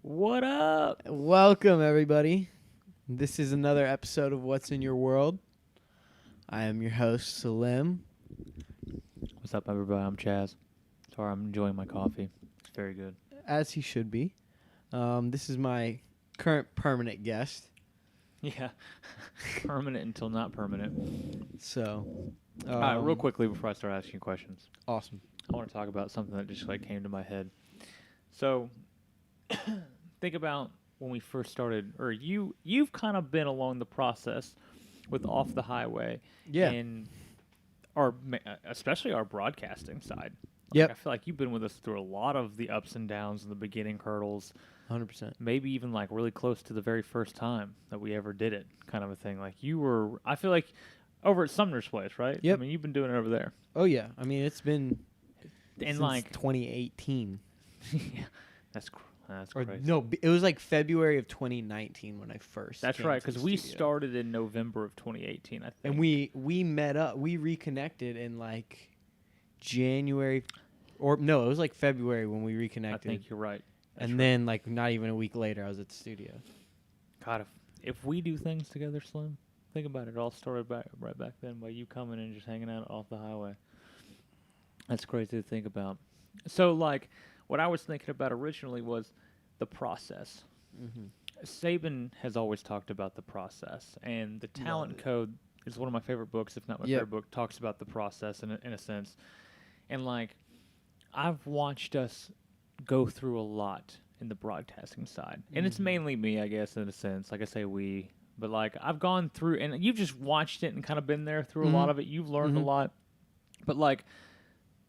What up? Welcome, everybody. This is another episode of What's in Your World. I am your host, Salim. What's up, everybody? I'm Chaz. Sorry, I'm enjoying my coffee. It's very good. As he should be. This is my current permanent guest. Yeah. Permanent until not permanent. So, All right, real quickly before I start asking you questions. Awesome. I want to talk about something that just came to my head. So, think about when we first started, or you've kind of been along the process with Off the Highway. Yeah. And especially our broadcasting side. Yep. I feel like you've been with us through a lot of the ups and downs and the beginning hurdles. 100%. Maybe even really close to the very first time that we ever did it, kind of a thing. Like you were, I feel like, over at Sumner's place, right? Yep. I mean, you've been doing it over there. Oh, yeah. I mean, it's been And since 2018. Yeah, that's Or crazy. no, it was like February of 2019 when I first That's came right, to the because we studio. started in November of 2018, I think. And we met up. We reconnected in like January. Or no, it was like February when we I reconnected. think you're right. That's And right. then, like, not even a week later, I was at the studio. God, if we do things together, Slim, think about it. It all started right back then by you coming and just hanging out off the highway. That's crazy to think about. So, what I was thinking about originally was the process. Mm-hmm. Saban has always talked about the process, and the Talent Love it. Code is one of my favorite books, if not my Yep. favorite book, talks about the process in a sense. And, I've watched us go through a lot in the broadcasting side. And it's Mhm. mainly me, I guess, in a sense. Like I say we. But, I've gone through, and you've just watched it and kind of been there through a lot Mhm. of it. You've learned a Mhm. lot. But,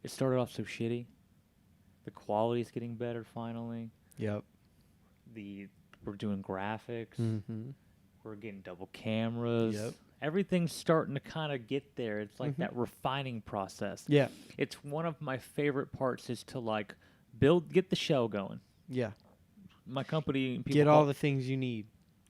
it started off so shitty. The quality's getting better finally. Yep. We're doing graphics. Mm-hmm. We're getting double cameras. Yep. Everything's starting to kind of get there. It's like Mhm. that refining process. Yeah. It's one of my favorite parts is to get the shell going. Yeah. My company, people Get call all the things you need.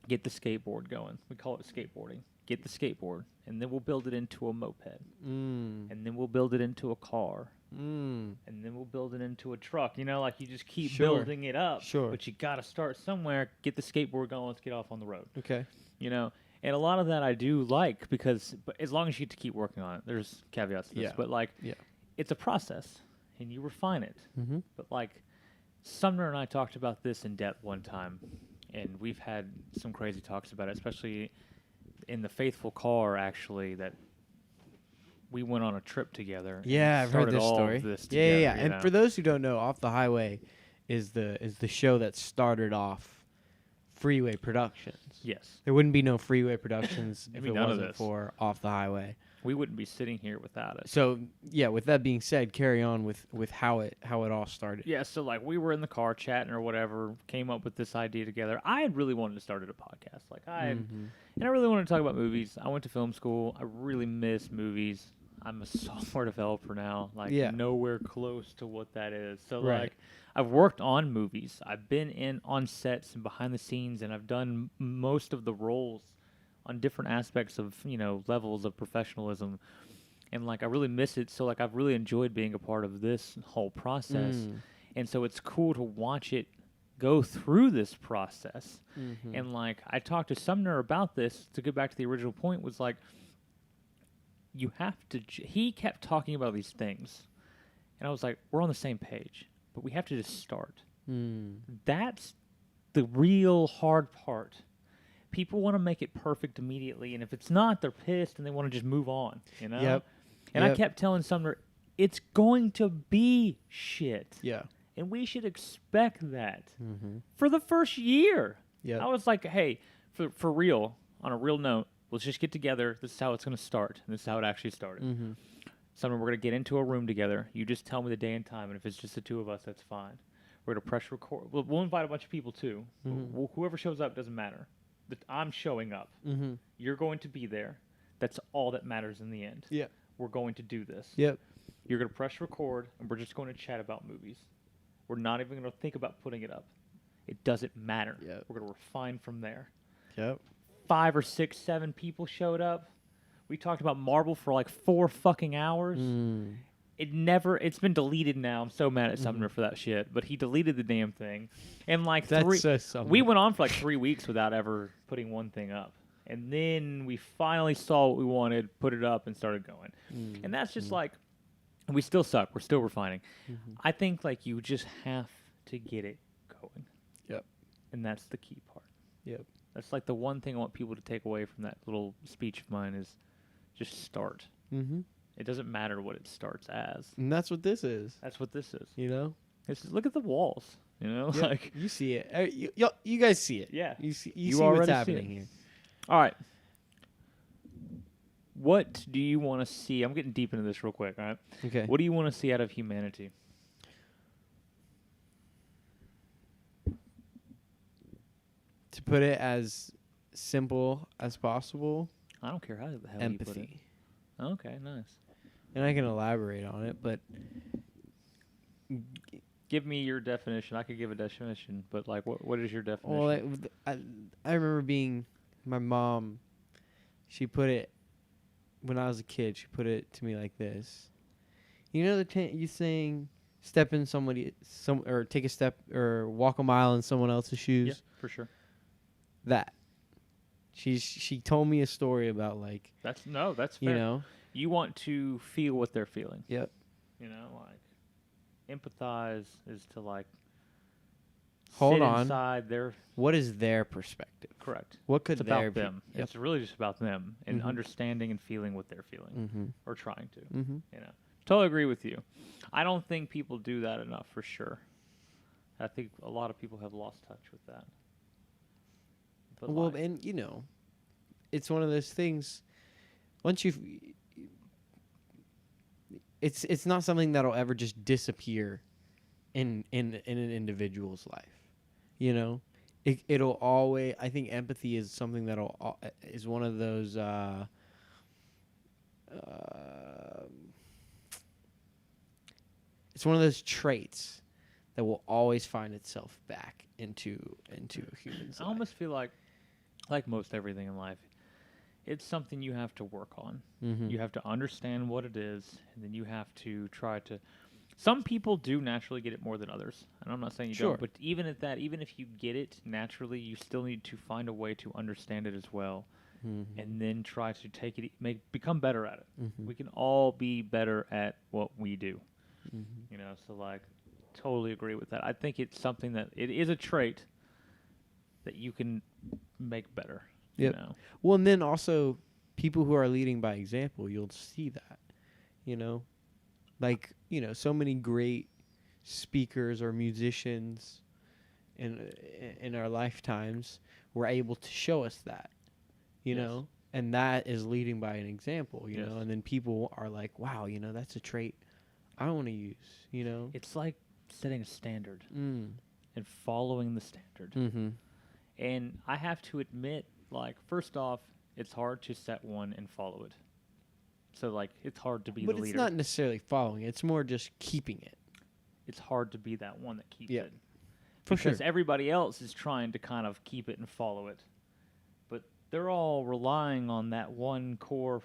get the skateboard going. We call it skateboarding. Get the skateboard, and then we'll build it into a moped, Mm. and then we'll build it into a car, Mm. and then we'll build it into a truck. You just keep Sure. building it up. Sure. But you got to start somewhere. Get the skateboard going. Let's get off on the road. Okay. And a lot of that I do like but as long as you get to keep working on it, there's caveats to this. Yeah. But Yeah. it's a process, and you refine it. Mm-hmm. But Sumner and I talked about this in depth one time, and we've had some crazy talks about it, especially in the faithful car. Actually, that we went on a trip together. Yeah, and I've heard started this all story. Of this Yeah. together, And for those who don't know, Off the Highway is the show that started off Freeway Productions. yes, There wouldn't be no Freeway Productions if be it none of wasn't this. for Off the Highway. we wouldn't be sitting here without it. So yeah, with that being said, carry on with how it all started. Yeah, so we were in the car chatting or whatever, came up with this idea together. I had really wanted to start a podcast. Mhm. And I really wanted to talk about movies. I went to film school. I really miss movies. I'm a software developer now, Yeah. nowhere close to what that is. So Right. I've worked on movies. I've been on sets and behind the scenes, and I've done most of the roles on different aspects of, levels of professionalism. And I really miss it. So I've really enjoyed being a part of this whole process. Mm. And so it's cool to watch it go through this process. Mhm. And I talked to Sumner about this to get back to the original point was you have to, he kept talking about these things. And I was like, we're on the same page, but we have to just start. Mm. That's the real hard part. People want to make it perfect immediately. And if it's not, they're pissed and they want to just move on, Yep. And I Yep. kept telling Sumner, it's going to be shit. Yeah. And we should expect that Mm-hmm. for the first year. Yeah. I was like, hey, for real, on a real note, let's just get together. This is how it's going to start. And this is how it actually started. Mm-hmm. Summer, we're going to get into a room together. You just tell me the day and time. And if it's just the two of us, that's fine. We're going to press record. We'll invite a bunch of people, too. Mhm. Whoever shows up doesn't matter. I'm showing up. Mm-hmm. You're going to be there. That's all that matters in the end. Yeah. We're going to do this. Yep. You're going to press record, and we're just going to chat about movies. We're not even going to think about putting it up. It doesn't matter. Yep. We're going to refine from there. Yep. 5 or 6, 7 people showed up. We talked about Marvel for 4 fucking hours. Mm. it's been deleted now. I'm so mad at Sumner for that shit. But he deleted the damn thing. And like That's so something. we went on for like 3 weeks without ever putting one thing up. And then we finally saw what we wanted, put it up, and started going. And that's just like, we still suck. We're still refining. I think like you just have to get it going. Yep. And that's the key part. Yep. That's like the one thing I want people to take away from that little speech of mine is just start. Mm-hmm. It doesn't matter what it starts as. And that's what this is. That's what this is. You know. This is, look at the walls. You know, Yep. like You see it. You guys see it. yeah. You see You see what's already see happening it. here. All right. What do you want to see? I'm getting deep into this real quick. All right. Okay. What do you want to see out of humanity? To put it as simple as possible, I don't care how the hell you put it. empathy. Okay, nice. And I can elaborate on it, but Give me your definition. I could give a definition, but like, what is your definition? well, I remember being my mom. She put it when I was a kid. She put it to me like this. You know you saying step in or take a step or walk a mile in someone else's shoes. Yeah, for sure. That. She told me a story about like That's fair. you know. You want to feel what they're feeling. Yep. You know, like empathize is to like Hold sit on. inside their What is their perspective? correct. What could It's their about them. Yep. It's really just about them and Mhm. understanding and feeling what they're feeling Mm-hmm. or trying to. Mm-hmm. You know, totally agree with you. I don't think people do that enough for sure. I think a lot of people have lost touch with that. But Well, like, and you know, it's one of those things. Once it's not something that'll ever just disappear in an individual's life. You know, it'll always. I think empathy is something that'll is one of those. It's one of those traits that will always find itself back into a human's I life. almost feel like most everything in life, it's something you have to work on. Mm-hmm. You have to understand what it is, and then you have to try to. Some people do naturally get it more than others, and I'm not saying you Sure. don't. But even at that, even if you get it naturally, you still need to find a way to understand it as well, Mm-hmm. and then try to take it, become better at it. Mm-hmm. We can all be better at what we do. Mm-hmm. You know, so like, totally agree with that. I think it's something that it is a trait that you can make better. Yep. You know? Well, and then also people who are leading by example, you'll see that, you know, like, you know, so many great speakers or musicians in our lifetimes were able to show us that, you Yes. know, and that is leading by an example, you Yes. know, and then people are like, wow, you know, that's a trait I want to use, you know. It's like setting a standard Mm. and following the standard. Mm-hmm. And I have to admit, like, first off, it's hard to set one and follow it. So, like, it's hard to be But the it's leader. not necessarily following it. It's more just keeping it. It's hard to be that one that keeps Yeah. it. For Because sure. everybody else is trying to kind of keep it and follow it. But they're all relying on that one core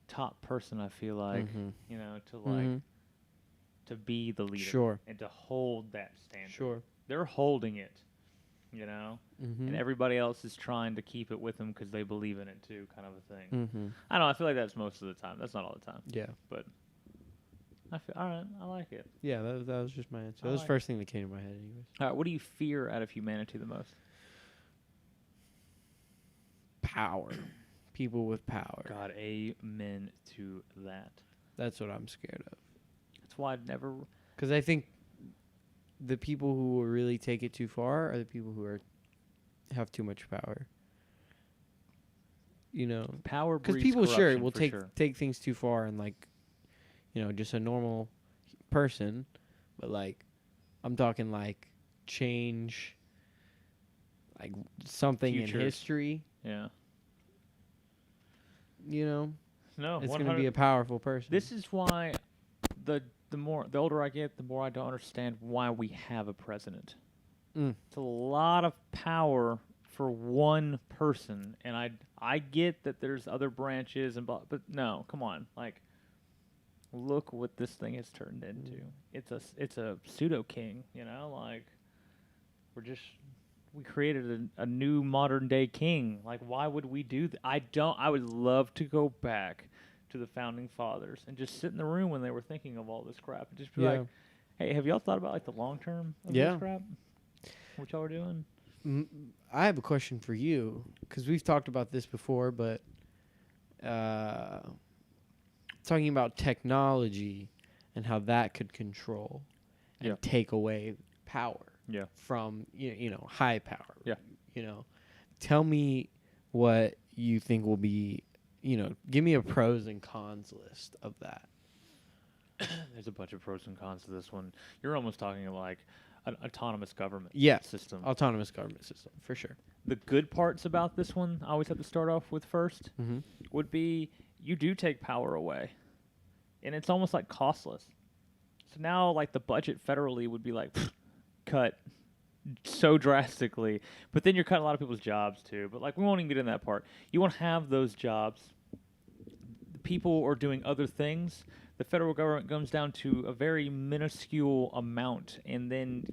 top person, I feel like, Mhm. you know, to, like, Mhm. to be the leader. Sure. And to hold that standard. Sure. They're holding it, you know? Mm-hmm. And everybody else is trying to keep it with them because they believe in it too, kind of a thing. Mm-hmm. I don't know. I feel like that's most of the time. That's not all the time, Yeah. but I feel all right. I like it. Yeah, that was just my answer. I That was the like first thing that came to my head, anyways. All right. What do you fear out of humanity the most? Power. People with power. God, amen to that. That's what I'm scared of. That's why I'd never. Because I think the people who will really take it too far are the people who have too much power. You know, Power because breeds people corruption, will for take sure. take things too far, and like, you know, just a normal person, but like, I'm talking like change, like something in Futures. history. Yeah. You know, No. it's 100 going to be a powerful person. This is why the older I get, the more I don't understand why we have a president. Mm. It's a lot of power for one person, and I get that there's other branches and but no, come on, like look what this thing has turned into. It's a pseudo king, you know, like we're just we created a new modern day king. Like why would we do that? I would love to go back to the founding fathers and just sit in the room when they were thinking of all this crap and just be Yeah. like, "Hey, have y'all thought about like the long term of this Yeah. crap? What y'all are doing?" I have a question for you because we've talked about this before, but talking about technology and how that could control and Yeah. take away power Yeah. from high power. Yeah. You know, tell me what you think will be. Give me a pros and cons list of that. There's a bunch of pros and cons to this one. You're almost talking like an autonomous government Yeah, system. autonomous government system for sure. The good parts about this one, I always have to start off with first, Mm-hmm. would be you do take power away, and it's almost like costless. So now, like the budget federally would be like cut so drastically, but then you're cutting a lot of people's jobs too. But like we won't even get in that part. You won't have those jobs. The people are doing other things. The federal government comes down to a very minuscule amount, and then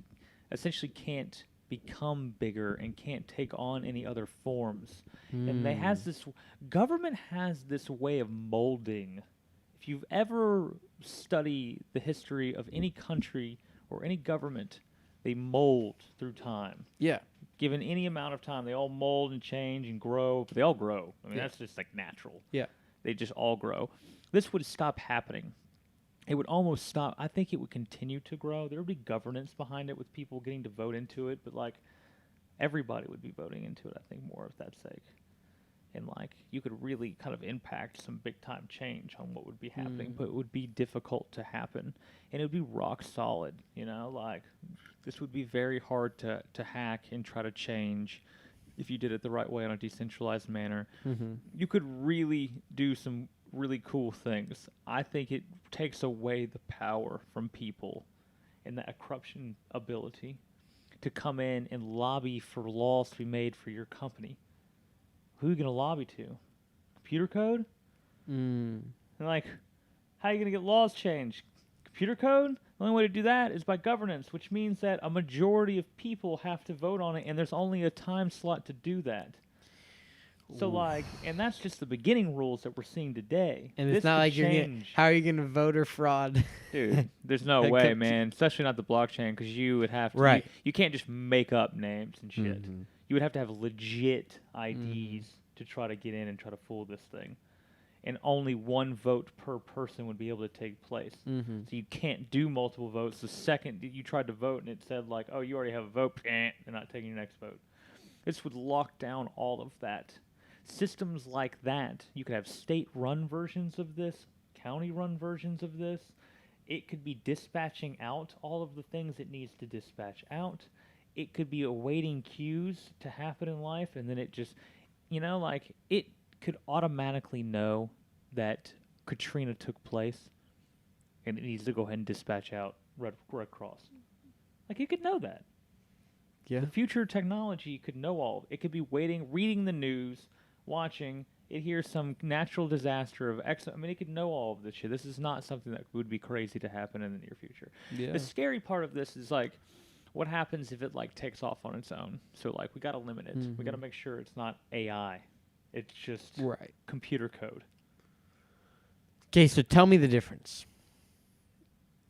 essentially can't become bigger and can't take on any other forms. And they has this government has this way of molding. If you've ever studied the history of any country or any government, they mold through time. Yeah. Given any amount of time, they all mold and change and grow. They all grow. I mean, Yeah. that's just like natural. Yeah. They just all grow. This would stop happening. It would almost stop. I think it would continue to grow. There would be governance behind it with people getting to vote into it, but like everybody would be voting into it, I think, more of that sake. And like you could really kind of impact some big time change on what would be happening, but it would be difficult to happen. And it would be rock solid, you know, like this would be very hard to hack and try to change if you did it the right way on a decentralized manner. Mm-hmm. You could really do some really cool things. I think it takes away the power from people and that corruption ability to come in and lobby for laws to be made for your company. Who are you going to lobby to? Computer code? And like, how are you going to get laws changed? Computer code? The only way to do that is by governance, which means that a majority of people have to vote on it, and there's only a time slot to do that. So, like, and that's just the beginning rules that we're seeing today. And This it's not could like you're gonna, change. how are you going to voter fraud? Dude, there's no That way, could- man. Especially not the blockchain, because you would have to. Right. You can't just make up names and shit. Mhm. You would have to have legit IDs to try to get in and try to fool this thing. And only one vote per person would be able to take place. Mhm. So you can't do multiple votes. The second that you tried to vote and it said, like, oh, you already have a vote, they're not taking your next vote. This would lock down all of that. Systems like that, you could have state-run versions of this, county-run versions of this. It could be dispatching out all of the things it needs to dispatch out. It could be awaiting cues to happen in life, and then it just, you know, like, it could automatically know that Katrina took place, and it needs to go ahead and dispatch out Red Cross. Like, it could know that. Yeah. The future technology could know all of it. It could be waiting, reading the news, watching, it hears some natural disaster of X. I mean, it could know all of this shit. This is not something that would be crazy to happen in the near future. Yeah. The scary part of this is, like, what happens if it, like, takes off on its own? So, like, we got to limit it. We got to make sure it's not AI. It's just Right. computer code. Okay, so tell me the difference.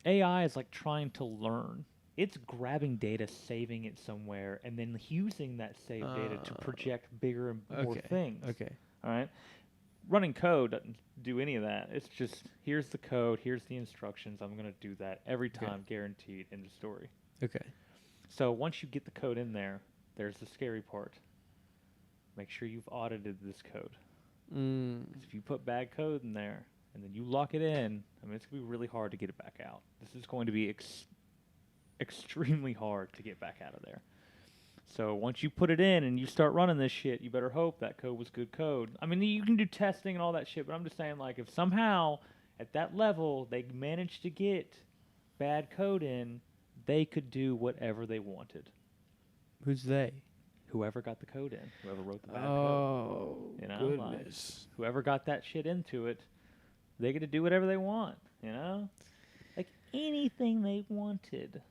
AI is like trying to learn. It's grabbing data, saving it somewhere, and then using that saved data to project bigger and more things. Okay. All right? Running code doesn't do any of that. It's just, here's the code, here's the instructions. I'm going to do that every time, guaranteed, in the story. Okay. So once you get the code in there, there's the scary part. Make sure you've audited this code. 'Cause if you put bad code in there, and then you lock it in, I mean, it's going to be really hard to get it back out. This is going to be extremely hard to get back out of there. So once you put it in and you start running this shit, you better hope that code was good code. I mean, you can do testing and all that shit, but I'm just saying, like, if somehow at that level they managed to get bad code in, they could do whatever they wanted. Who's they? Whoever got the code in, whoever wrote the bad code. Oh, You know, goodness. whoever got that shit into it, they get to do whatever they want. You know, like anything they wanted.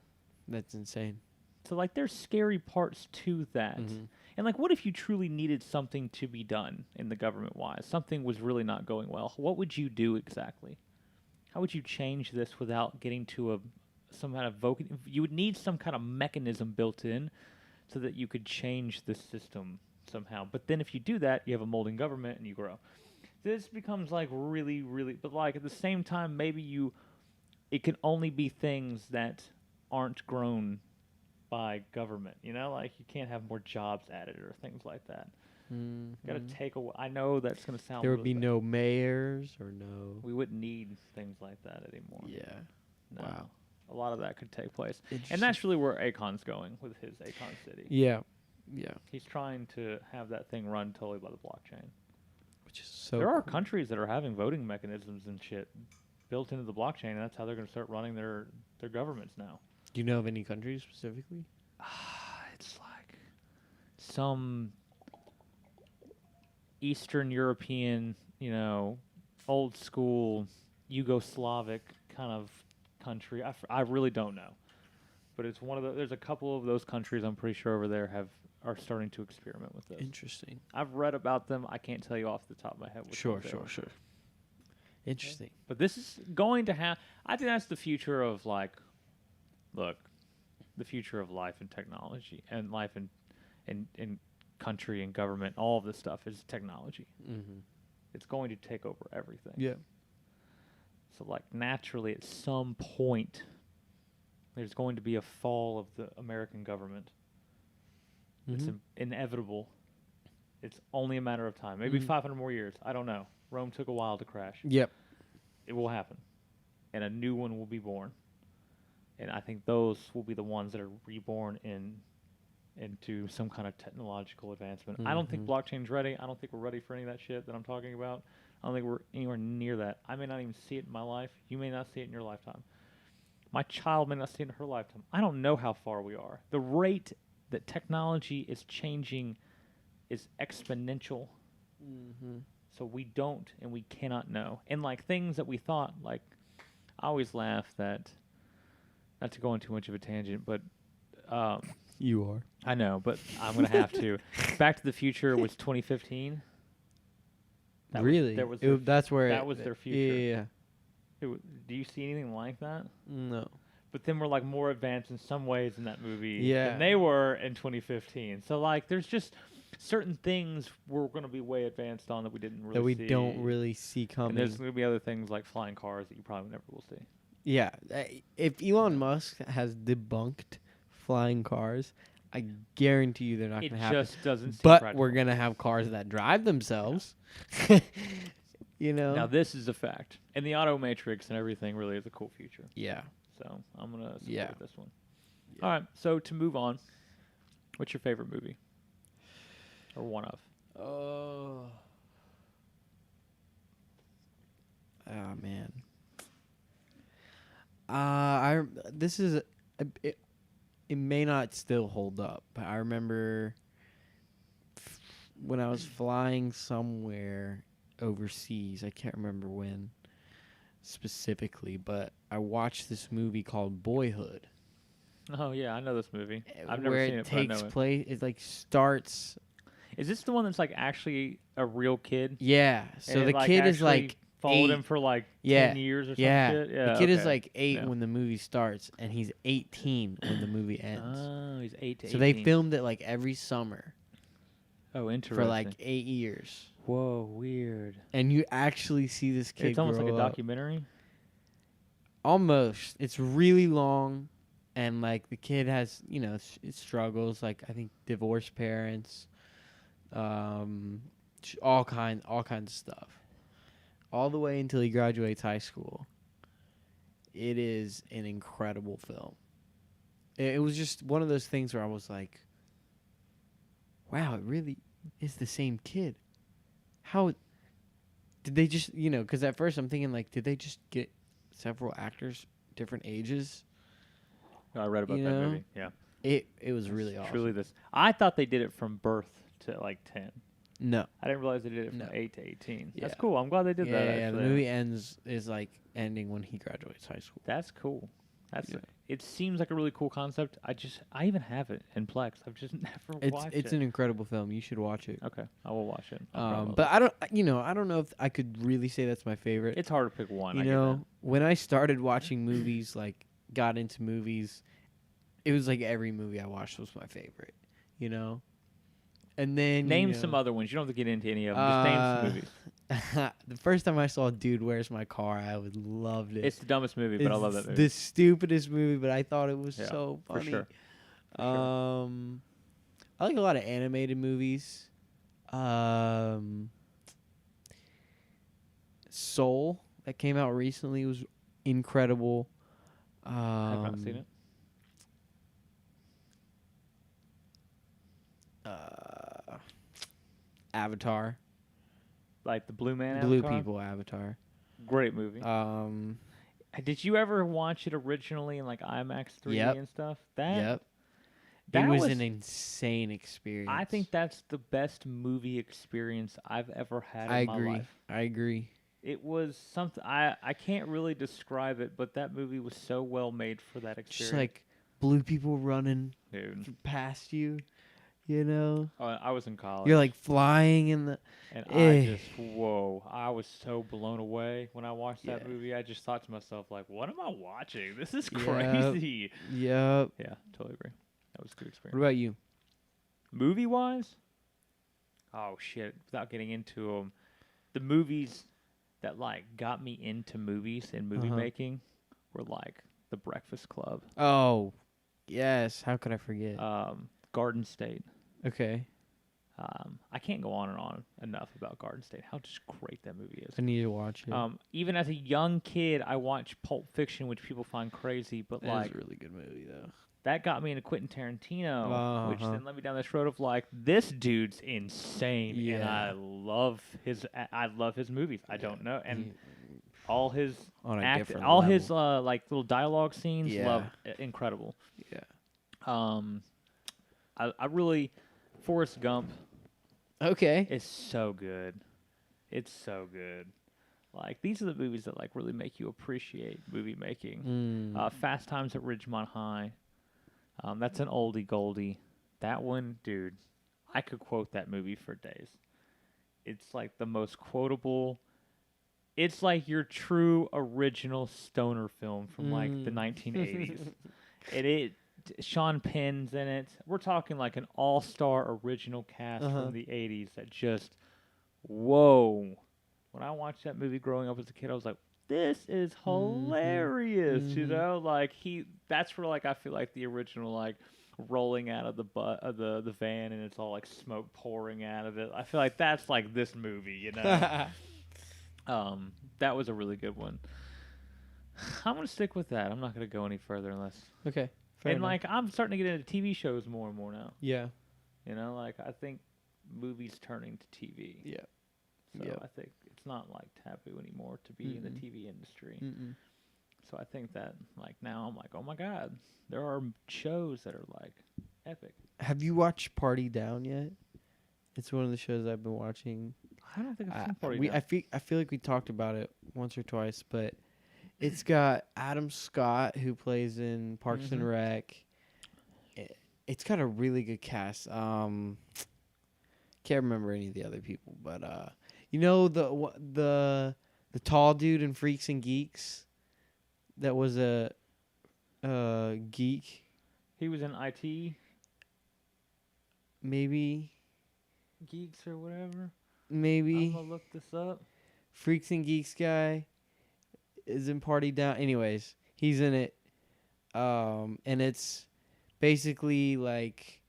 That's insane. So like, there's scary parts to that. Mhm. And like, what if you truly needed something to be done in the government wise? Something was really not going well. What would you do exactly? How would you change this without getting to some kind of voting? You would need some kind of mechanism built in so that you could change the system somehow. But then if you do that, you have a molding government and you grow. This becomes like really, really, but like at the same time, it can only be things that aren't grown by government. You know, like you can't have more jobs added or things like that. Got to take away. I know that's going to sound. There would really be bad. no mayors or no. We wouldn't need things like that anymore. Yeah. No. Wow. A lot of that could take place. And that's really where Akon's going with his Akon City. Yeah. Yeah. He's trying to have that thing run totally by the blockchain. Which is so. There are cool. countries that are having voting mechanisms and shit built into the blockchain, and that's how they're going to start running their governments now. Do you know of any countries specifically? It's like some Eastern European, old school Yugoslavic kind of country. I really don't know, but it's one of the. There's a couple of those countries I'm pretty sure over there are starting to experiment with this. Interesting. I've read about them. I can't tell you off the top of my head. Sure. Interesting. But this is going to have. I think that's the future of the future of life and technology and life in country and government. All of this stuff is technology. Mm-hmm. It's going to take over everything. Yeah. So, like, naturally, at some point, there's going to be a fall of the American government. It's inevitable. It's only a matter of time. Maybe 500 more years. I don't know. Rome took a while to crash. Yep. It will happen. And a new one will be born. And I think those will be the ones that are reborn into some kind of technological advancement. I don't think blockchain's ready. I don't think we're ready for any of that shit that I'm talking about. I don't think we're anywhere near that. I may not even see it in my life. You may not see it in your lifetime. My child may not see it in her lifetime. I don't know how far we are. The rate that technology is changing is exponential. So we don't and we cannot know. And like things that we thought, like, I always laugh that, not to go on too much of a tangent, but You are. I know, but I'm going to have to. Back to the Future was 2015. Really? That's where that was their future. Yeah. Do you see anything like that? No. But then we're like more advanced in some ways in that movie Yeah. than they were in 2015. So like, there's just certain things we're going to be way advanced on that we didn't really That we see. don't really see coming. And there's going to be other things like flying cars that you probably never will see. Yeah. If Elon Musk has debunked flying cars, I guarantee you they're not going to happen. It just doesn't seem But practical. we're going to have cars that drive themselves. You know? Now this is a fact. And the auto matrix and everything really is a cool future. Yeah. So I'm going to support Yeah. this one. Yeah. All right. So to move on, what's your favorite movie? Or one of? Oh man. This is it may not still hold up, but I remember when I was flying somewhere overseas. I can't remember when specifically, but I watched this movie called Boyhood. Oh yeah, I know this movie. I've never where seen it it, but I know takes it. place. It like starts. Is this the one that's like actually a real kid? Yeah. So And the it, like, kid is actually like followed 8. him for like Yeah. 10 years or Yeah. some shit? Yeah. The kid is okay. like 8 Yeah. when the movie starts, and he's 18 when the movie ends. Oh, he's 8 to So 18. they filmed it like every summer Oh, interesting. for like 8 years, Whoa, weird. and you actually see this kid. It's almost like a grow up. documentary. Almost. It's really long, and like the kid has, it struggles. Like I think divorced parents, all kinds of stuff, all the way until he graduates high school. It is an incredible film. It was just one of those things where I was like, wow, it really is the same kid. How did they just, because at first I'm thinking, like, did they just get several actors, different ages? I read about You that know? movie. Yeah. It was really awesome. Truly this. I thought they did it from birth to like 10. No. I didn't realize they did it from No. 8 to 18. That's Yeah. cool. I'm glad they did that. Yeah, the Actually, movie is like ending when he graduates high school. that's cool. That's Yeah. It seems like a really cool concept. I even have it in Plex. I've just never watched It's it. an incredible film. You should watch it. Okay, I will watch it. I'll probably But I don't know if I could really say that's my favorite. it's hard to pick one. You I get know, when I started watching movies, like got into movies, it was like every movie I watched was my favorite. You know, and then that. Name you know, some other ones. You don't have to get into any of them. Just name some movies. The first time I saw Dude, Where's My Car, I would loved it. It's the dumbest movie, but I love that It's movie. the stupidest movie, but I thought it was Yeah, so for funny. sure. I like a lot of animated movies. Soul that came out recently was incredible. I have not seen it. Avatar, Like the Blue Man. Blue Avatar? People Avatar. Great movie. Did you ever watch it originally in like IMAX 3D Yep. and stuff? Yep. That It was an insane experience. I think that's the best movie experience I've ever had in I my agree. life. I agree. It was something I can't really describe it, but that movie was so well made for that experience. Just like blue people running dude. past you, you know. Oh, I was in college. You're like flying in the. and eh. I was so blown away when I watched that Yeah. movie. I just thought to myself like, what am I watching? This is Yep. crazy. Yep. Yeah, totally agree. That was a good What experience. about you? Movie wise, oh shit! Without getting into them, the movies that like got me into movies and movie Uh-huh. making were like The Breakfast Club, Oh, yes. How could I forget? Garden State. Okay. I can't go on and on enough about Garden State. How just great that movie is. I need to watch it. Even as a young kid, I watched Pulp Fiction, which people find crazy, but That like is a really good movie, though. that got me into Quentin Tarantino, which Uh-huh. then led me down this road of like, this dude's insane, and Yeah. I love his movies. I don't know, and all his On a act, different all level. his like little dialogue scenes, Yeah. incredible. Yeah. I really, Forrest Gump Okay. is so good. It's so good. Like these are the movies that like really make you appreciate movie making. Fast Times at Ridgemont High. That's an oldie goldie. That one, dude, I could quote that movie for days. It's like the most quotable. It's like your true original stoner film from like the 1980s. Sean Penn's in it. We're talking like an all-star original cast Uh-huh. from the 80s that just, whoa. When I watched that movie growing up as a kid, I was like, this is hilarious, you know? Like that's where like I feel like the original like rolling out of the butt of the van and it's all like smoke pouring out of it. I feel like that's like this movie, you know? That was a really good one. I'm gonna stick with that. I'm not gonna go any further unless. Okay. And like I'm starting to get into TV shows more and more now. Yeah. You know, like I think movies turning to TV. Yeah. So Yeah. I think it's not like taboo anymore to be in the TV industry. Mm-mm. So I think that like now I'm like, oh my god, there are shows that are like epic. Have you watched Party Down yet? It's one of the shows I've been watching. I don't think I've seen Party Down. I feel like we talked about it once or twice, but it's got Adam Scott who plays in Parks and Rec. It's got a really good cast. Can't remember any of the other people, but you know the tall dude in Freaks and Geeks that was a geek, He was in IT maybe Geeks or whatever. maybe I'm gonna look this up. Freaks and Geeks guy is in Party Down. Anyways, he's in it. And it's basically like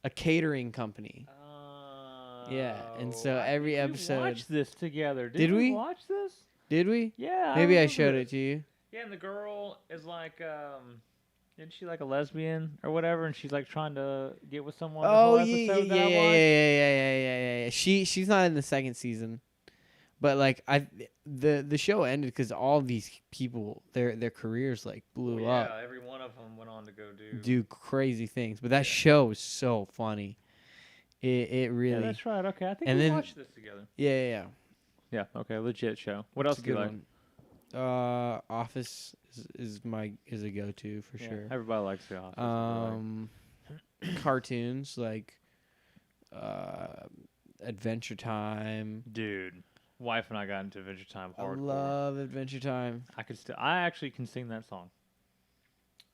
a catering company. Yeah, and so every episode. We watched this together. Did we we? watch this? Did we? Yeah. Maybe I remember showed this. it to you. Yeah, and the girl is like, isn't she like a lesbian or whatever? And she's like trying to get with someone. Oh the whole yeah, episode that I watched. yeah. She's not in the second season, But like the show ended because all these people their careers like blew up, every one of them went on to go do crazy things. But that Yeah. show is so funny. It Yeah, really. that's right. Okay, I think And we then- watched this together. Yeah. Yeah. Okay, legit show. What It's else a do you good like? one. Office is a go to for Yeah, sure. everybody likes The Office. I feel like. Cartoons like Adventure Time. Dude, wife and I got into Adventure Time I hardcore. love Adventure Time. I actually can sing that song,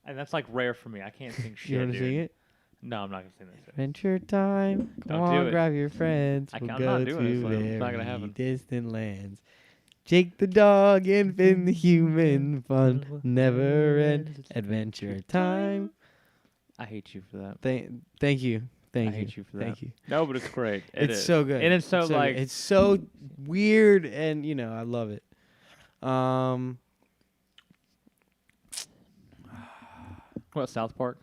and that's like rare for me. I can't sing shit. You want to dude. sing it? No, I'm not gonna sing that shit. Adventure Time. Come Don't do on, it. grab your friends. We'll I'm go not doing it, to Slim. It's not very gonna happen. distant lands. Jake the dog and Finn the human. Fun never ends. Adventure Time. I hate you for that. Thank you. Thank I you. hate you for that. Thank you. No, but it's great. It It's is. so good. And it's so good. like it's so weird, and I love it. what, South Park,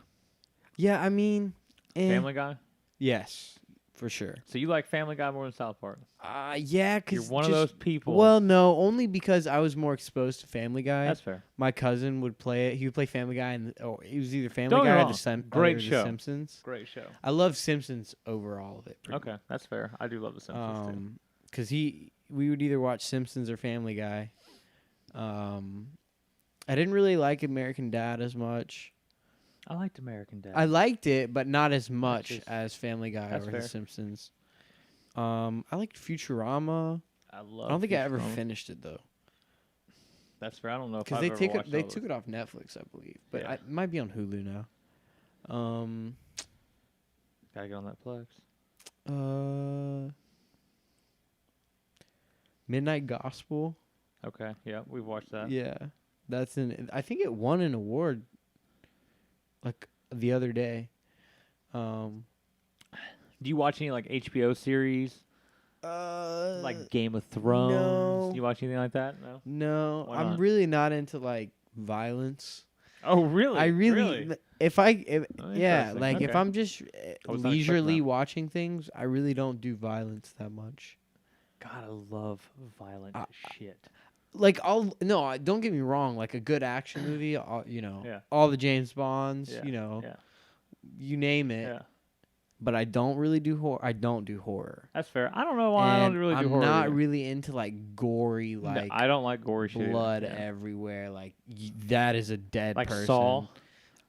Yeah, I mean, Family Guy. yes, for sure. So you like Family Guy more than South Park? Yeah, You're because one of those people. Well, no, only because I was more exposed to Family Guy. That's fair. My cousin would play it. He would play Family Guy, and it was either Family Don't get Guy me or wrong. the Great or show. The Simpsons. Great show. I love Simpsons over all of it. Okay, that's fair. I do love The Simpsons too. Because we would either watch Simpsons or Family Guy. I didn't really like American Dad as much. I liked American Dad. I liked it, but not as much just- as Family Guy that's or fair. The Simpsons. I liked Futurama. I love. I don't think I ever Futurama. finished it though, That's fair. I don't know if because I've they ever took watched they all took it off Netflix, I believe, but Yeah. it might be on Hulu now. Gotta get on that Plex. Midnight Gospel. Okay, yeah, we've watched that. Yeah, I think it won an award. Like the other day. Do you watch any like HBO series, like Game of Thrones? no. Do you watch anything like that? No. No, Why I'm not? really not into like violence. Oh, really? I really, if Oh, yeah, interesting. like if Okay. I'm just I was not expecting leisurely that. watching things, I really don't do violence that much. God, I love violent shit. Like don't get me wrong, like a good action movie, Yeah. all the James Bonds, Yeah. Yeah. you name it. Yeah. But I don't really do horror. I don't do horror. That's fair. I don't know why I don't really do I'm horror. not either. really into like gory, No, like I don't like gory shit. either. blood Yeah. everywhere. Like that is a dead Like person. Saw.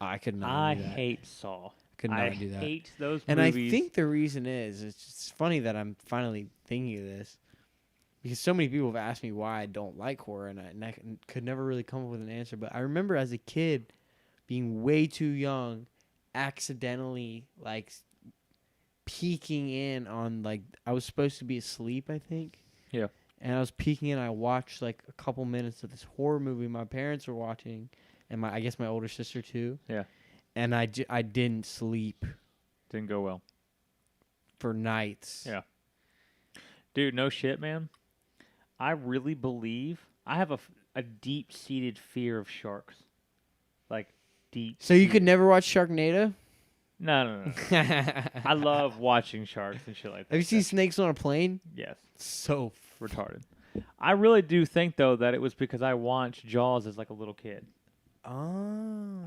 I could not. I do that. hate Saw. Could not I do that. hate those And movies. I think the reason is it's just funny that I'm finally thinking of this because so many people have asked me why I don't like horror, and I could never really come up with an answer. But I remember as a kid being way too young, accidentally like peeking in on like I was supposed to be asleep, I think. Yeah. And I was peeking in. I watched like a couple minutes of this horror movie my parents were watching, and I guess my older sister too. Yeah. And I didn't sleep Didn't go well. for nights. Yeah. Dude, no shit, man. I really believe I have a deep-seated fear of sharks. Like, deep. So you could never watch Sharknado? No. I love watching sharks and shit like that. Have you seen Snakes on a Plane? Yes. So Retarded. I really do think, though, that it was because I watched Jaws as, like, a little kid. Oh.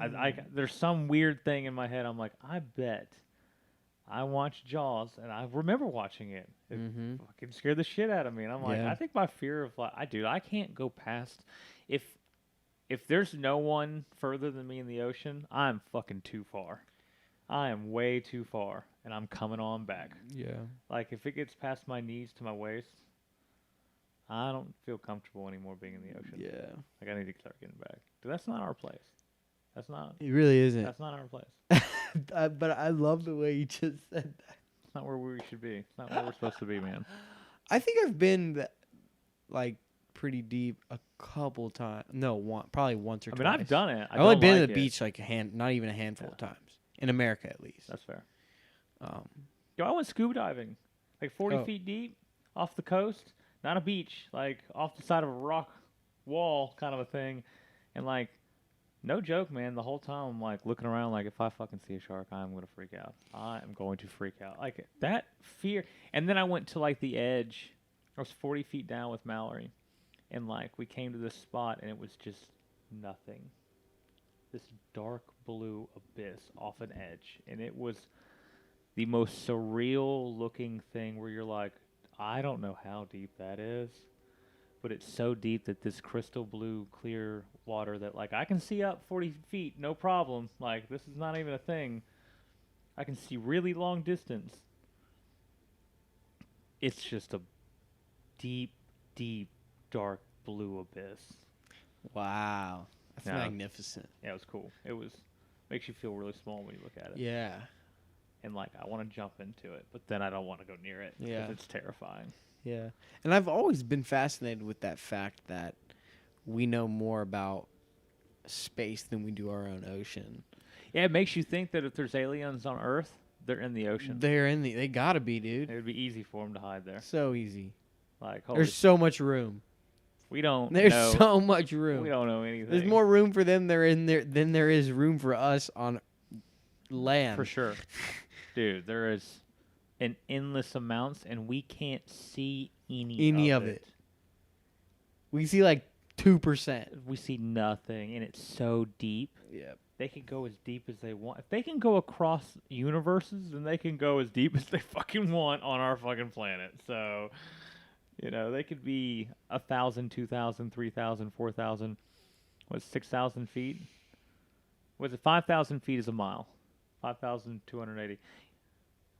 There's some weird thing in my head. I'm like, I bet I watched Jaws, and I remember watching it. It Mhm. fucking scared the shit out of me. And I'm like, Yeah. I think my fear of like, I can't go past if there's no one further than me in the ocean, I'm fucking too far. I am way too far, and I'm coming on back. Yeah. Like if it gets past my knees to my waist, I don't feel comfortable anymore being in the ocean. Yeah. Like I need to start getting back. Dude, that's not our place. That's not. It really isn't. That's not our place. But I love the way you just said that. It's not where we should be. It's not where we're supposed to be, man. I think I've been like pretty deep a couple times. No, probably once or I twice. mean, I've done it. I've only don't been like to the it. beach like not even a handful of times in America at least. That's fair. Um, Yo, I went scuba diving, like 40 Oh. feet deep, off the coast, not a beach, like off the side of a rock wall kind of a thing, and like, no joke, man. The whole time I'm like looking around, like if I fucking see a shark, I'm gonna freak out. I am going to freak out, like that fear. And then I went to like the edge I was 40 feet down with Mallory, and like we came to this spot, and it was just nothing. This dark blue abyss off an edge, and it was the most surreal looking thing where you're like, I don't know how deep that is, but it's so deep that this crystal blue clear water that like I can see up 40 feet, no problem. Like this is not even a thing. I can see really long distance. It's just a deep, deep, dark blue abyss. Wow. That's Yeah. magnificent. Yeah, it was cool. It was makes you feel really small when you look at it. Yeah. And like I want to jump into it, but then I don't want to go near it because Yeah. it's terrifying. Yeah. And I've always been fascinated with that fact that we know more about space than we do our own ocean. Yeah, it makes you think that if there's aliens on Earth, they're in the ocean. They gotta be, dude. It would be easy for them to hide there. So easy. Like, holy There's so much room. we don't There's know. so much room. We don't know anything. There's more room for them there in there than there is room for us on land. For sure. Dude, there is an endless amounts, and we can't see any of it. We see like 2%. We see nothing, and it's so deep. Yep. They can go as deep as they want. If they can go across universes, then they can go as deep as they fucking want on our fucking planet. So, you know, they could be 1,000, 2,000, 3,000, 4,000, 6,000 feet? Was it 5,000 feet is a mile? 5,280.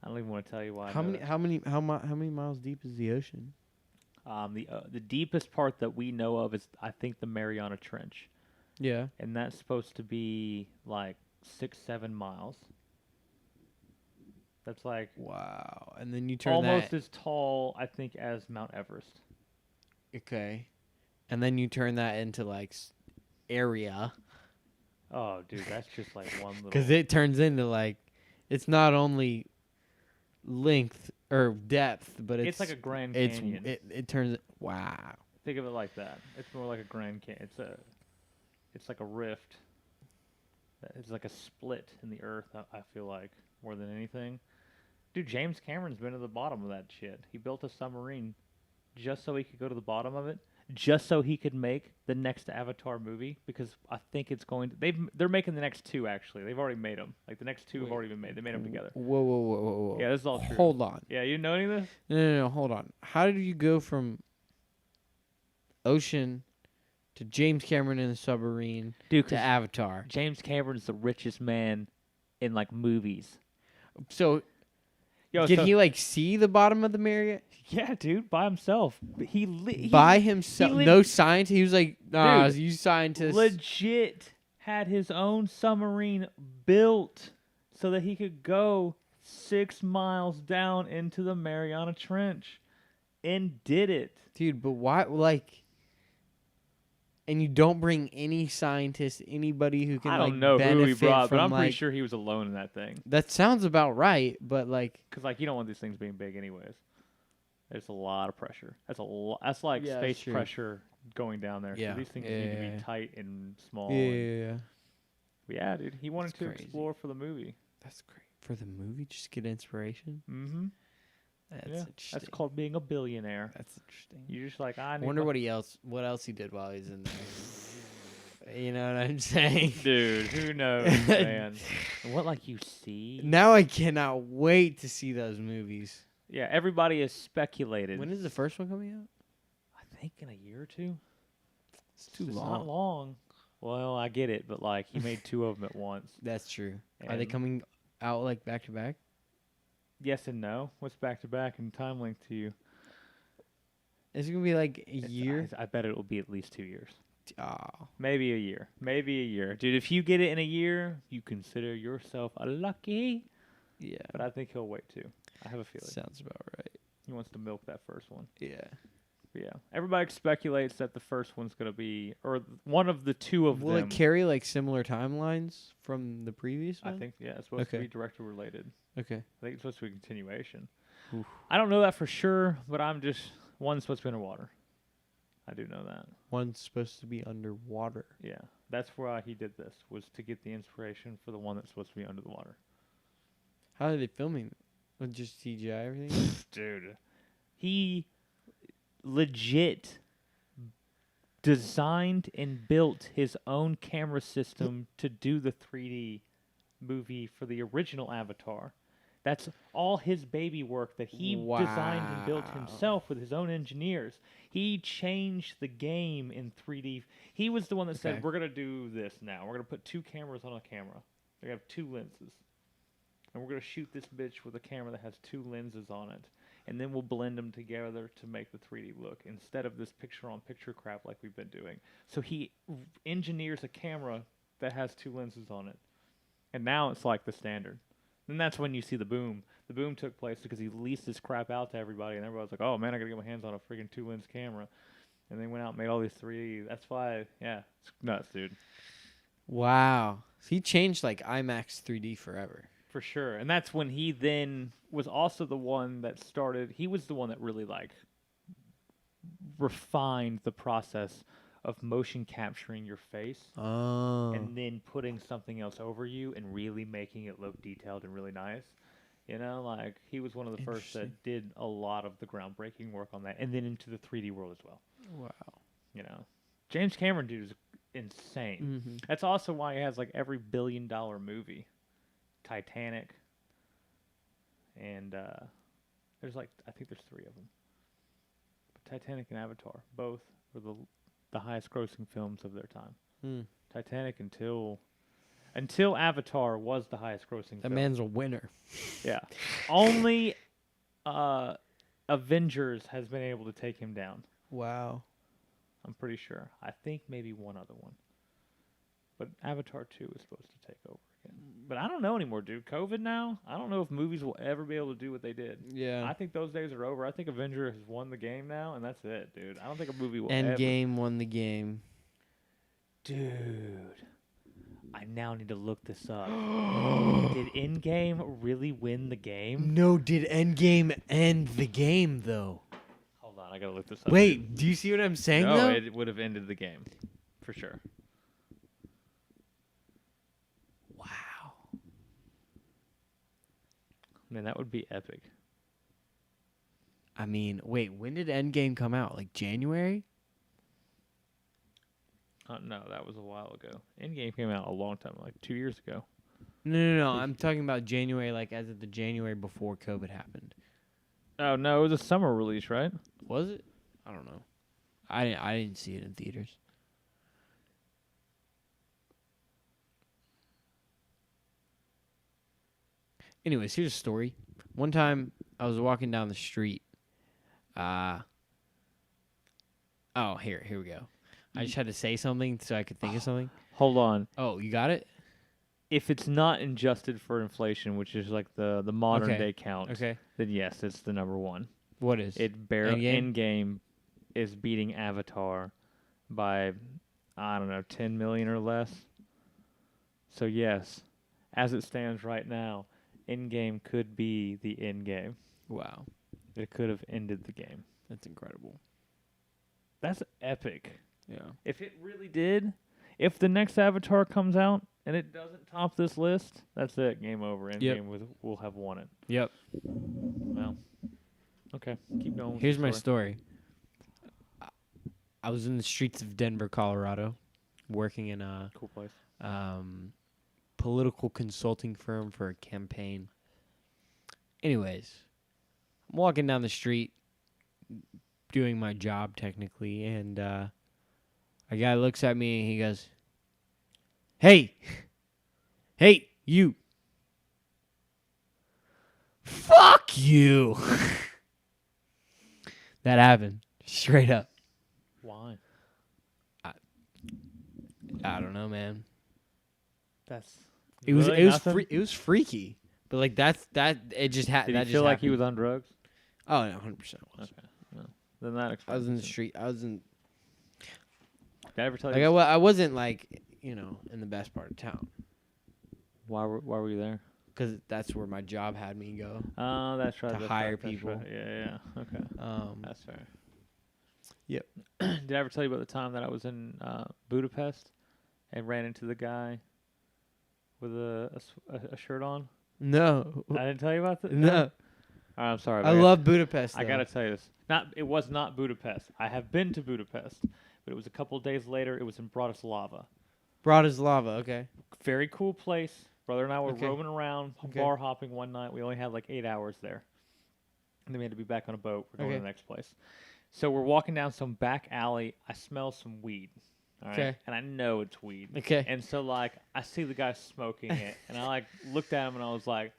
I don't even want to tell you why. How many miles deep is the ocean? The deepest part that we know of is, I think, the Mariana Trench. Yeah. And that's supposed to be like 6-7 miles. That's like Wow. And then you turn almost that. as tall, I think, as Mount Everest. Okay. And then you turn that into like area. Oh, dude, that's just like one little. Because it turns into like, it's not only length or depth, but it's like a Grand it's Canyon. it turns. Wow. Think of it like that. It's more like a Grand Canyon. It's like a rift. It's like a split in the earth. I feel like more than anything. Dude, James Cameron's been to the bottom of that shit. He built a submarine just so he could go to the bottom of it, just so he could make the next Avatar movie. Because I think it's going to. They're making the next two actually. They've already made them. Like the next two have already been made. They made them together. Whoa. Yeah, this is all true. Hold on. Yeah, you didn't know any of this? No. Hold on. How did you go from ocean to James Cameron in the submarine Dude, to 'cause Avatar? James Cameron's the richest man in like movies. So Yo, did so- he like see the bottom of the Marriott Yeah, dude, by himself. He by himself? lived- No scientist. He was like, nah, Dude, you scientists. legit had his own submarine built so that he could go 6 miles down into the Mariana Trench, and did it. Dude, but why? Like, and you don't bring any scientist, anybody who can I like don't know who he benefit brought, but from, I'm pretty like- sure he was alone in that thing. That sounds about right, but like, Because like you don't want these things being big, anyways. There's a lot of pressure. That's a lot. That's like Yeah, space that's true. pressure going down there. Yeah. So these things Yeah, need yeah, to yeah. be tight and small. yeah, and- yeah, yeah. But yeah, dude. He wanted That's to crazy. explore for the movie. That's great for the movie. Just get inspiration. Mm-hmm. That's Yeah. interesting. That's called being a billionaire. That's interesting. You're just like, I I need wonder my- what else he did while he's in there. You know what I'm saying? Dude, who knows, man? What like you see? Now I cannot wait to see those movies. Yeah, everybody has speculated. When is the first one coming out? I think in a year or two. It's too It's long. not long. Well, I get it, but like he made 2 of them at once. That's true. Are they And- coming out like back to back? Yes and no. What's back to back and time link to you? Is it gonna be like a It's- year? I bet it will be at least 2 years. Oh, Maybe a year. Maybe a year. dude. If you get it in a year, you consider yourself a lucky. yeah. But I think he'll wait too. I have a feeling Sounds about right. he wants to milk that first one. Yeah. But yeah, everybody speculates that the first one's gonna be, or one of the 2 of Will them. it carry like similar timelines from the previous one? I think yeah, it's supposed to Okay. be director related. Okay. I think it's supposed to be a continuation. Oof. I don't know that for sure, but one's supposed to be underwater. I do know that. One's supposed to be underwater. Yeah, that's why he did this, was to get the inspiration for the one that's supposed to be under the water. How are they filming? With just CGI everything? Dude, he legit designed and built his own camera system to do the 3D movie for the original Avatar. That's all his baby work that he designed and built Wow. himself with his own engineers. He changed the game in 3D. He was the one that Okay. said, "We're gonna do this now. We're gonna put two cameras on a camera. They have two lenses, and we're gonna shoot this bitch with a camera that has two lenses on it, and then we'll blend them together to make the 3D look instead of this picture-on-picture crap like we've been doing." So he engineers a camera that has two lenses on it, and now it's like the standard. And that's when you see the boom. The boom took place because he leased this crap out to everybody, and everybody was like, "Oh man, I gotta get my hands on a freaking two-lens camera." And they went out and made all these 3D. That's why, yeah, it's nuts, dude. Wow. He changed like IMAX 3D forever. For sure. And that's when he then was also the one that started, he was the one that really like refined the process of motion capturing your face Oh. and then putting something else over you and really making it look detailed and really nice. You know, like he was one of the first Interesting. that did a lot of the groundbreaking work on that, and then into the 3D world as well. Wow. You know, James Cameron, dude, is insane. Mm-hmm. That's also why he has like every billion-dollar movie, Titanic, and there's like I think there's three of them. But Titanic and Avatar both were the highest-grossing films of their time. Mm. Titanic until Avatar was the highest-grossing That film. man's a winner. Yeah. Only Avengers has been able to take him down. Wow. I'm pretty sure. I think maybe one other one. But Avatar 2 is supposed to take over again. But I don't know anymore, dude. COVID now, I don't know if movies will ever be able to do what they did. Yeah. I think those days are over. I think Avenger has won the game now, and that's it, dude. I don't think a movie will ever. Endgame won the game. Dude. I now need to look this up. Did Endgame really win the game? No, did Endgame end the game though? Hold on, I gotta look this up. Wait, do you see what I'm saying No, though? it would have ended the game. For sure. Wow. Man, that would be epic. I mean, wait, when did Endgame come out? Like January? No, that was a while ago. Endgame came out a long time, like 2 years ago. No. I'm talking about January, like as of the January before COVID happened. Oh no, it was a summer release, right? Was it? I don't know. I didn't see it in theaters. Anyways, here's a story. One time I was walking down the street. Oh, here we go. I just had to say something so I could think of something. Hold on. Oh, you got it? If it's not adjusted for inflation, which is like the modern Okay. day count, Okay. then yes, it's the number one. What is? It Endgame? Endgame is beating Avatar by I don't know 10 million or less. So yes, as it stands right now, Endgame could be the Endgame. Wow. It could have ended the game. That's incredible. That's epic. Yeah. If it really did, if the next Avatar comes out and it doesn't top this list, that's it. Game over. Endgame will have won it. Yep. Well, okay. Keep going. with Here's the my story. I was in the streets of Denver, Colorado, working in a Cool place. political consulting firm for a campaign. Anyways, I'm walking down the street doing my job technically, and a guy looks at me and he goes, Hey, you. Fuck you. That happened. Straight up. Why? I don't know, man. That's It was really nothing? it was freaky. But like it just Did happened. he That feel just like he happened. was on drugs? Oh, no, 100% was. Okay. Well, then that I explains was in the it. street. I was in Did I ever tell like you I wasn't like, in the best part of town, why were you there? cuz that's where my job had me go. Oh, that's right. To that's hire right, that's people. right. Yeah. Okay. That's fair. Yep. Did I ever tell you about the time that I was in Budapest and ran into the guy with a shirt on? No. I didn't tell you about that? No. I'm sorry. I love Budapest. I Though. gotta tell you this. It was not Budapest. I have been to Budapest, but it was a couple of days later. It was in Bratislava. Bratislava. Okay. Very cool place. Brother and I were Okay. roaming around, Okay. bar hopping one night. We only had like 8 hours there, and then we had to be back on a boat. We're going to the next place. So we're walking down some back alley. I smell some weed. All right? Okay. And I know it's weed. Okay. And so like I see the guy smoking it, and I like looked at him and I was like,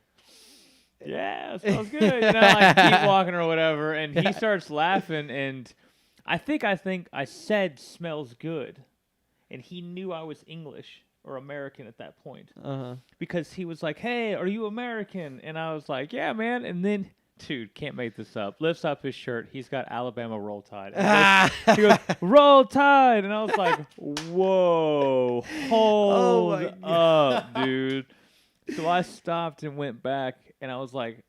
"Yeah, it smells good." You know, like keep walking or whatever. And he starts laughing, and I think I said smells good, and he knew I was English or American at that point because he was like, "Hey, are you American?" And I was like, "Yeah, man." And then, dude, can't make this up. Lifts up his shirt. He's got Alabama Roll Tide. He goes, "Roll Tide," and I was like, "Whoa, hold up, dude." So I stopped and went back, and I was like,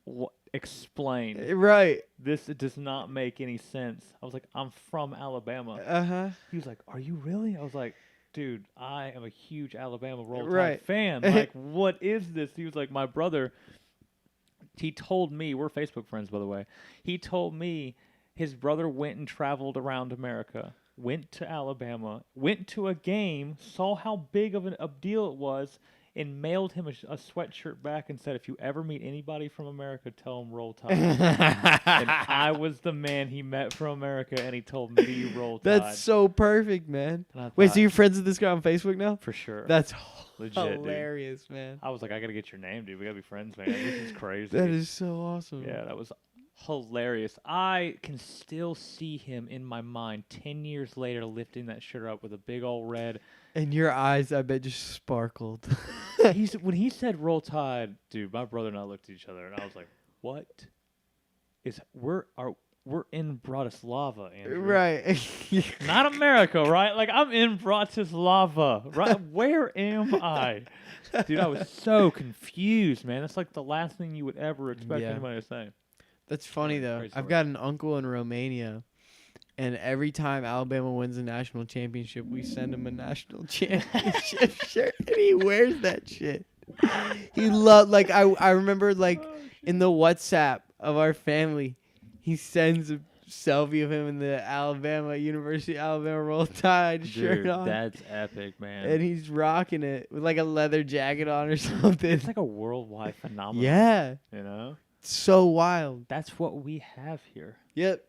"What? Explain." Right. This does not make any sense. I was like, "I'm from Alabama." He was like, "Are you really?" I was like, "Dude, I am a huge Alabama Roll Tide fan. Like, what is this?" He was like, "My brother." He told me, we're Facebook friends, by the way. He told me his brother went and traveled around America, went to Alabama, went to a game, saw how big of a deal it was, and mailed him a sweatshirt back and said, "If you ever meet anybody from America, tell them Roll Tide." And I was the man he met from America, and he told me Roll Tide. That's so perfect, man. And I Wait, thought, so you're friends with this guy on Facebook now? for sure. That's Legit, hilarious, man. I was like, I gotta get your name, dude. We gotta be friends, man. This is crazy. That is so awesome. Yeah, that was hilarious. I can still see him in my mind 10 years later lifting that shirt up with a big old red. And your eyes, I bet, just sparkled. When he said Roll Tide, dude, my brother and I looked at each other and I was like, "What is we're in Bratislava, Andrew. Right. Not America, right? Like I'm in Bratislava, right? Where am I?" Dude, I was so confused, man. That's like the last thing you would ever expect anybody to say. That's funny, though. Crazy I've story. got an uncle in Romania, and every time Alabama wins a national championship, we send him a national championship shirt, and he wears that shit. He loved, like, I remember, like, in the WhatsApp of our family, he sends a selfie of him in the University of Alabama Roll Tide shirt Dude, on. that's epic, man. And he's rocking it with, like, a leather jacket on or something. It's like a worldwide phenomenon. Yeah. You know? So wild. That's what we have here. Yep.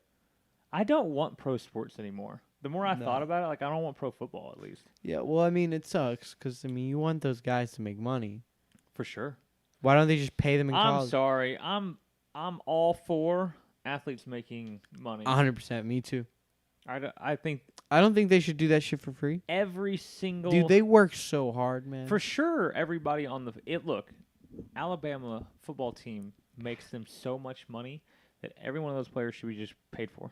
I don't want pro sports anymore. The more I No. thought about it, like I don't want pro football at least. Yeah, well, I mean, it sucks because, I mean, you want those guys to make money. For sure. Why don't they just pay them in I'm college? sorry. I'm all for athletes making money. 100%. Me too. I think I don't think they should do that shit for free. every single Dude, they work so hard, man. for sure everybody on look, Alabama football team makes them so much money that every one of those players should be just paid for.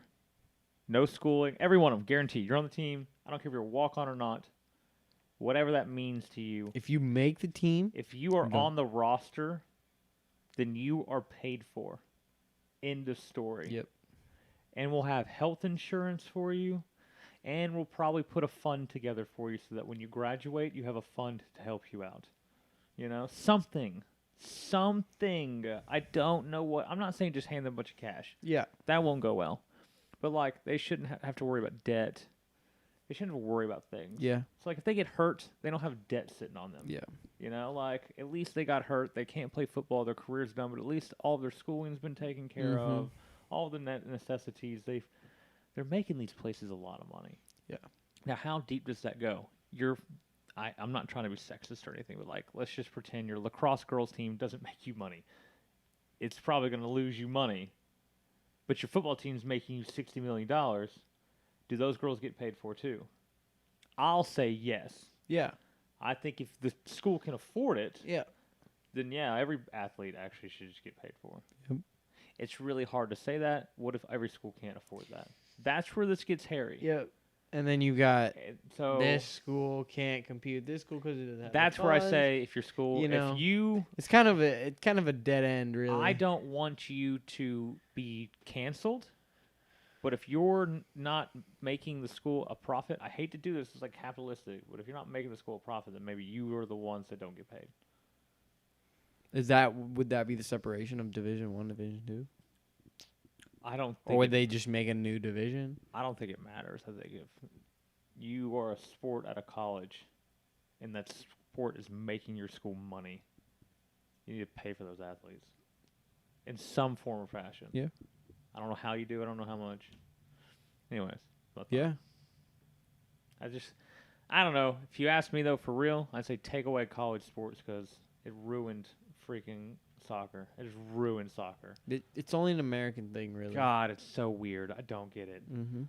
No schooling, every one of them, guaranteed. You're on the team. I don't care if you're a walk-on or not. Whatever that means to you. If you make the team, If you are Done. on the roster, then you are paid for. End of story. Yep. And we'll have health insurance for you, and we'll probably put a fund together for you so that when you graduate, you have a fund to help you out. You know, something. I don't know what. I'm not saying just hand them a bunch of cash. yeah. That won't go well. But, like, they shouldn't have to worry about debt. They shouldn't have to worry about things. Yeah. So, like, if they get hurt, they don't have debt sitting on them. Yeah. You know, like, at least they got hurt. They can't play football. Their career's done, but at least all of their schooling's been taken care of. All the necessities. They're making these places a lot of money. Yeah. Now, how deep does that go? I'm not trying to be sexist or anything, but, like, let's just pretend your lacrosse girls team doesn't make you money. It's probably going to lose you money. But your football team's making you $60 million. Do those girls get paid for too? I'll say yes. Yeah. I think if the school can afford it, Yeah. then yeah, every athlete actually should just get paid for. Yep. It's really hard to say that. What if every school can't afford that? That's where this gets hairy. Yep. And then you got And so this school can't compete with this school because it doesn't have the that's where I funds. say if your school, You know, if you, It's kind of a dead end, really. I don't want you to be canceled. But if you're not making the school a profit, I hate to do this. It's like capitalistic. But if you're not making the school a profit, then maybe you are the ones that don't get paid. Would that be the separation of Division 1, Division 2? I don't Or think would they just make a new division? I don't think it matters. I think if you are a sport at a college and that sport is making your school money, you need to pay for those athletes in some form or fashion. Yeah. I don't know how you do it. I don't know how much. Anyways. Yeah. I don't know. If you ask me, though, for real, I'd say take away college sports because it ruined freaking soccer. It just ruined soccer. It's only an American thing, really. God, it's so weird. I don't get it. Mm-hmm.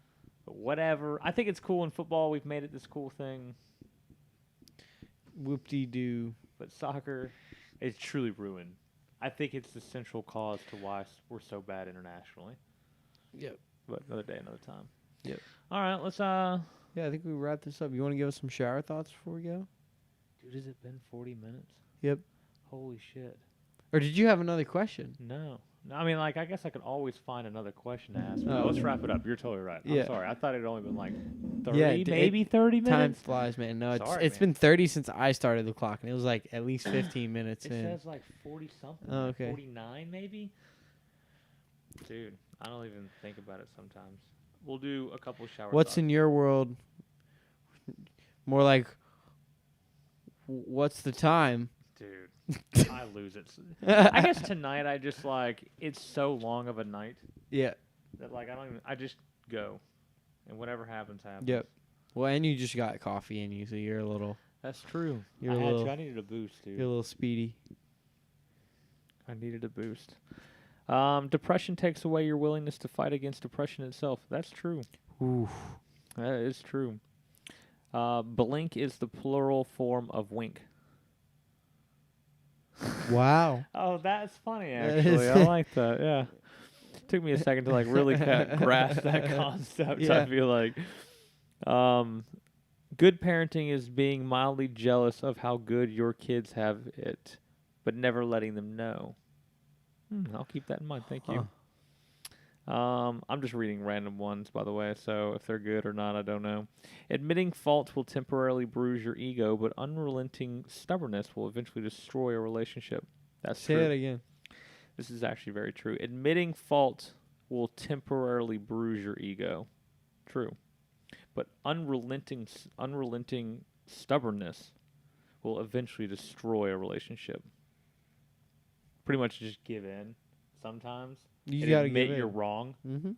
But whatever. I think it's cool in football. We've made it this cool thing. Whoop-de-doo. But soccer is truly ruined. I think it's the central cause to why we're so bad internationally. Yep. But another day, another time. Yep. All right, let's Yeah, I think we wrap this up. You want to give us some shower thoughts before we go? Dude, has it been 40 minutes? Yep. Holy shit. Or did you have another question? No. I mean, like, I guess I could always find another question to ask. Oh. Let's wrap it up. You're totally right. Yeah. I'm sorry. I thought it had only been like 30, Yeah, maybe 30 Time minutes. flies, man. No, Sorry, it's man. been 30 since I started the clock, and it was like at least 15 minutes It in. says like 40 something. Oh, okay. 49 maybe. Dude, I don't even think about it sometimes. We'll do a couple shower What's thoughts. in your world? More like, what's the time? Dude, I lose it. I guess tonight I just like, it's so long of a night Yeah. that like I just go. And whatever happens, happens. Yep. Well, and you just got coffee in you, so you're a little. That's true. You're I a had little. to. I needed a boost, dude. You're a little speedy. I needed a boost. Depression takes away your willingness to fight against depression itself. That's true. Ooh. That is true. Blink is the plural form of wink. Wow. Oh, that's funny, That actually. is- I like that, yeah. Took me a second to, like, really grasp that concept, Yeah. I feel like. Good parenting is being mildly jealous of how good your kids have it, but never letting them know. I'll keep that in mind. Thank you. I'm just reading random ones, by the way, so if they're good or not, I don't know. Admitting fault will temporarily bruise your ego, but unrelenting stubbornness will eventually destroy a relationship. That's Say true. it again. This is actually very true. Admitting fault will temporarily bruise your ego. True. But unrelenting stubbornness will eventually destroy a relationship. Pretty much just give in sometimes. You And gotta admit give you're in. wrong. Mm-hmm.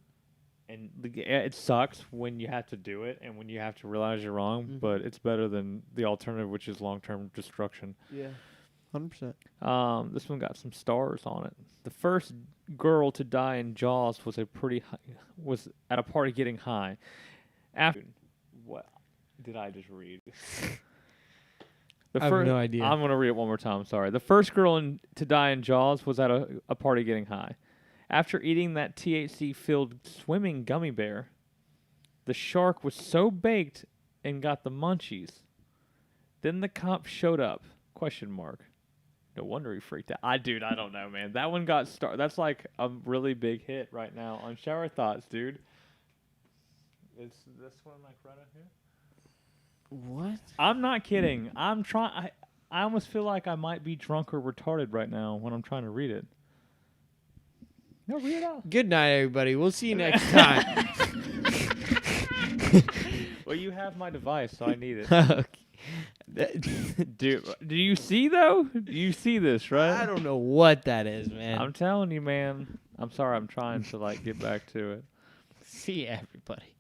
And it sucks when you have to do it and when you have to realize you're wrong, Mhm. but it's better than the alternative, which is long-term destruction. Yeah. 100%. This one got some stars on it. The first girl to die in Jaws was was at a party getting high. After what did I just read? I have no idea. I'm gonna read it one more time. Sorry. The first girl to die in Jaws was at a party getting high. After eating that THC-filled swimming gummy bear, the shark was so baked and got the munchies. Then the cop showed up. ? No wonder he freaked out. I don't know, man. That one got That's like a really big hit right now on Shower Thoughts, dude. Is this one like right up here? What? I'm not kidding. I'm trying. I almost feel like I might be drunk or retarded right now when I'm trying to read it. No, read it out. Good night, everybody. We'll see you next time. Well, you have my device, so I need it. Okay. Do you see, though? Do you see this, right? I don't know what that is, man. I'm telling you, man. I'm sorry. I'm trying to, like, get back to it. See ya, everybody.